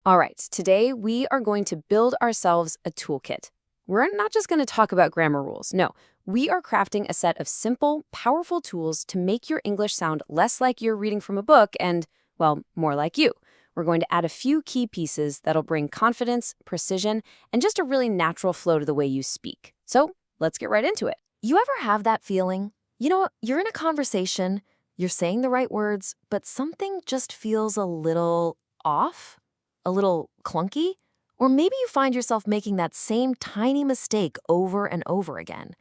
All right, today we are going to build ourselves a toolkit. We're not just going to talk about grammar rules. No, we are crafting a set of simple, powerful tools to make your English sound less like you're reading from a book and, well, more like you. We're going to add a few key pieces that'll bring confidence, precision, and just a really natural flow to the way you speak. So let's get right into it. You ever have that feeling? You're in a conversation, you're saying the right words, but something just feels a little off, a little clunky? Or maybe you find yourself making that same tiny mistake over and over again.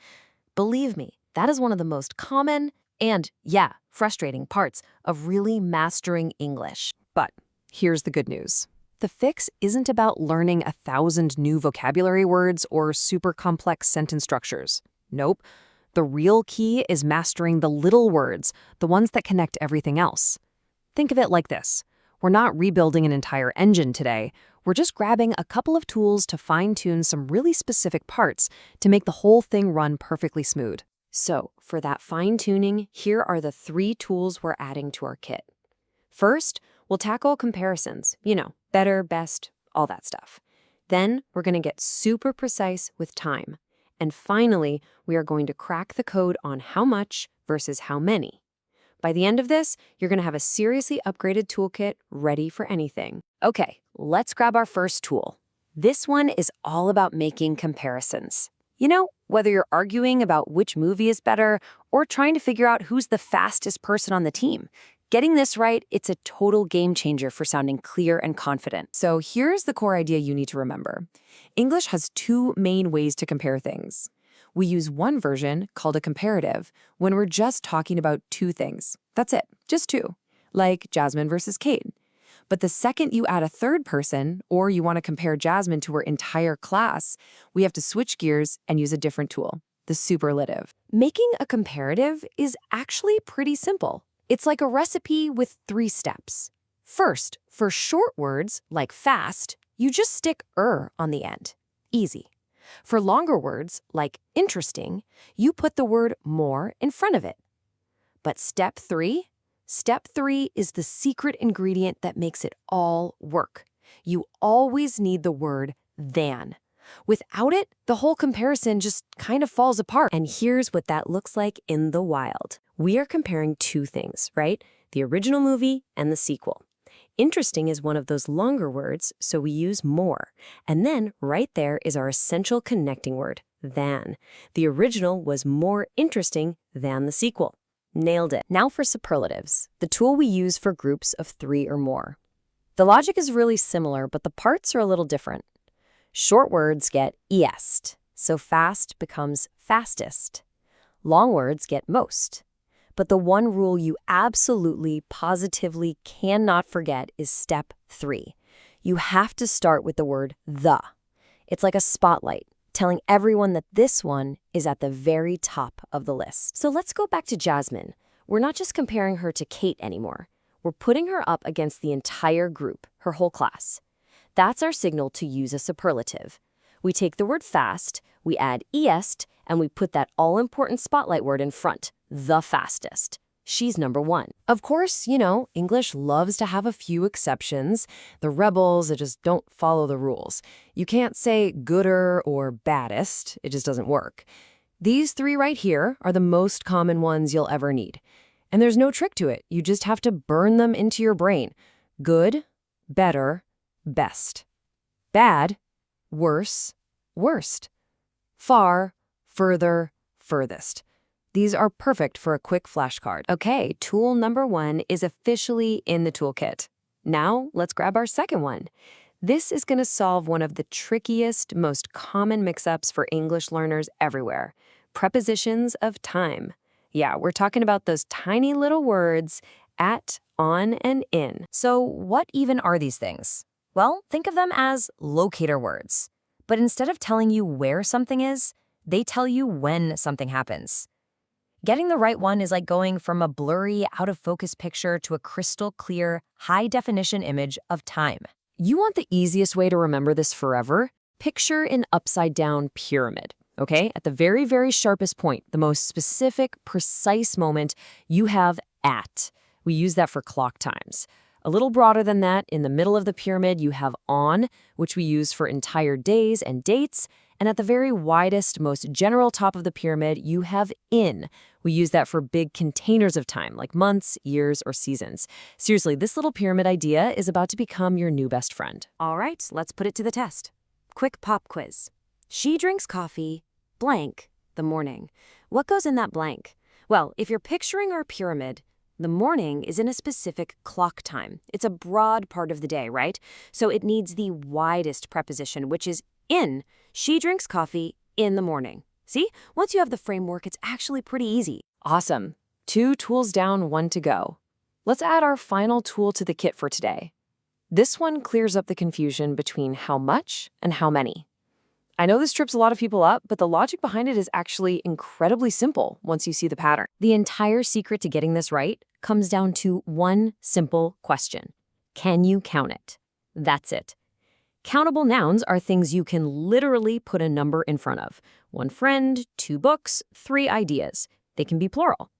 Believe me, that is one of the most common and, yeah, frustrating parts of really mastering English. But here's the good news. The fix isn't about learning 1,000 new vocabulary words or super complex sentence structures. Nope. The real key is mastering the little words, the ones that connect everything else. Think of it like this. We're not rebuilding an entire engine today. We're just grabbing a couple of tools to fine-tune some really specific parts to make the whole thing run perfectly smooth. So, for that fine-tuning, here are the 3 tools we're adding to our kit. First, we'll tackle comparisons. Better, best, all that stuff. Then, we're going to get super precise with time. And finally, we are going to crack the code on how much versus how many. By the end of this, you're going to have a seriously upgraded toolkit ready for anything. Okay, let's grab our first tool. This one is all about making comparisons. Whether you're arguing about which movie is better or trying to figure out who's the fastest person on the team, getting this right, it's a total game changer for sounding clear and confident. So here's the core idea you need to remember. English has 2 main ways to compare things. We use one version, called a comparative, when we're just talking about 2 things. That's it, just 2, like Jasmine versus Kate. But the second you add a third person, or you want to compare Jasmine to her entire class, we have to switch gears and use a different tool, the superlative. Making a comparative is actually pretty simple. It's like a recipe with 3 steps. First, for short words like fast, you just stick on the end. Easy. For longer words like interesting, you put the word more in front of it. But step 3 is the secret ingredient that makes it all work. You always need the word than. Without it, the whole comparison just kind of falls apart. And here's what that looks like in the wild. We are comparing 2 things, right? The original movie and the sequel. Interesting is one of those longer words, so we use more. And then right there is our essential connecting word, than. The original was more interesting than the sequel. Nailed it. Now for superlatives, the tool we use for groups of 3 or more. The logic is really similar, but the parts are a little different. Short words get est, so fast becomes fastest. Long words get most. But the one rule you absolutely, positively cannot forget is step 3. You have to start with the word the. It's like a spotlight, telling everyone that this one is at the very top of the list. So let's go back to Jasmine. We're not just comparing her to Kate anymore. We're putting her up against the entire group, her whole class. That's our signal to use a superlative. We take the word fast, we add est, and we put that all-important spotlight word in front, the fastest. She's number 1. Of course, English loves to have a few exceptions. The rebels that just don't follow the rules. You can't say gooder or baddest. It just doesn't work. These 3 right here are the most common ones you'll ever need. And there's no trick to it. You just have to burn them into your brain. Good, better, best. Bad, worse, worst. Far, further, furthest. These are perfect for a quick flashcard. Okay, tool number 1 is officially in the toolkit. Now, let's grab our second one. This is going to solve one of the trickiest, most common mix-ups for English learners everywhere. Prepositions of time. Yeah, we're talking about those tiny little words at, on, and in. So what even are these things? Well, think of them as locator words. But instead of telling you where something is, they tell you when something happens. Getting the right one is like going from a blurry, out-of-focus picture to a crystal-clear, high-definition image of time. You want the easiest way to remember this forever? Picture an upside-down pyramid, okay? At the very, very sharpest point, the most specific, precise moment, you have at. We use that for clock times. A little broader than that, in the middle of the pyramid, you have on, which we use for entire days and dates. And at the very widest, most general top of the pyramid, you have in. We use that for big containers of time, like months, years, or seasons. Seriously, this little pyramid idea is about to become your new best friend. All right, let's put it to the test. Quick pop quiz. She drinks coffee, blank, the morning. What goes in that blank? Well, if you're picturing our pyramid, the morning is in a specific clock time. It's a broad part of the day, right? So it needs the widest preposition, which is in. She drinks coffee in the morning. See? Once you have the framework, it's actually pretty easy. Awesome. 2 tools down, 1 to go. Let's add our final tool to the kit for today. This one clears up the confusion between how much and how many. I know this trips a lot of people up, but the logic behind it is actually incredibly simple once you see the pattern. The entire secret to getting this right comes down to one simple question. Can you count it? That's it. Countable nouns are things you can literally put a number in front of. 1 friend, 2 books, 3 ideas. They can be plural.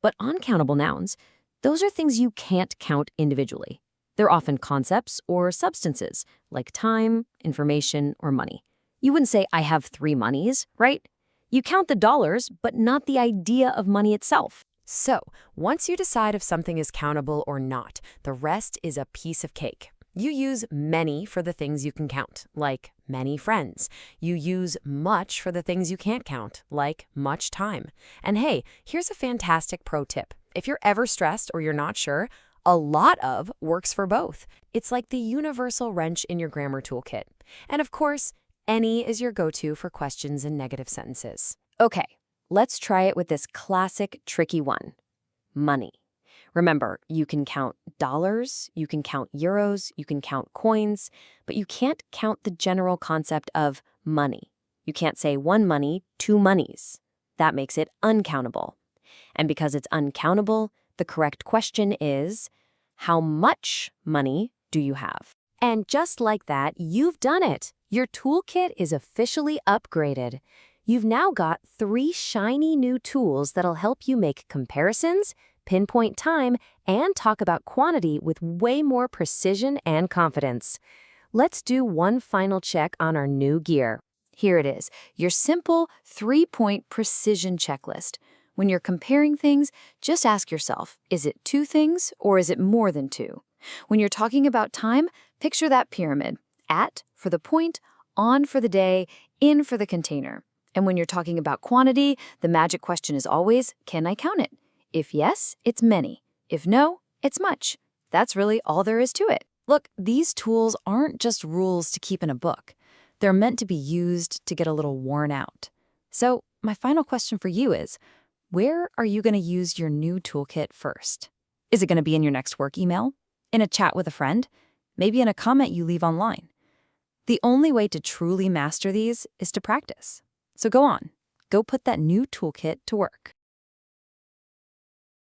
But uncountable nouns, those are things you can't count individually. They're often concepts or substances, like time, information, or money. You wouldn't say, I have 3 monies, right? You count the dollars, but not the idea of money itself. So, once you decide if something is countable or not, the rest is a piece of cake. You use many for the things you can count, like many friends. You use much for the things you can't count, like much time. And hey, here's a fantastic pro tip. If you're ever stressed or you're not sure, a lot of works for both. It's like the universal wrench in your grammar toolkit. And of course, any is your go-to for questions and negative sentences. Okay, let's try it with this classic tricky one. Money. Remember, you can count dollars, you can count euros, you can count coins, but you can't count the general concept of money. You can't say 1 money, 2 monies. That makes it uncountable. And because it's uncountable, the correct question is, how much money do you have? And just like that, you've done it. Your toolkit is officially upgraded. You've now got 3 shiny new tools that'll help you make comparisons, pinpoint time, and talk about quantity with way more precision and confidence. Let's do one final check on our new gear. Here it is, your simple 3-point precision checklist. When you're comparing things, just ask yourself, is it 2 things or is it more than 2? When you're talking about time, picture that pyramid. At for the point, on for the day, in for the container. And when you're talking about quantity, the magic question is always, can I count it? If yes, it's many. If no, it's much. That's really all there is to it. Look, these tools aren't just rules to keep in a book. They're meant to be used to get a little worn out. So my final question for you is, where are you going to use your new toolkit first? Is it going to be in your next work email? In a chat with a friend? Maybe in a comment you leave online? The only way to truly master these is to practice. So go on, go put that new toolkit to work.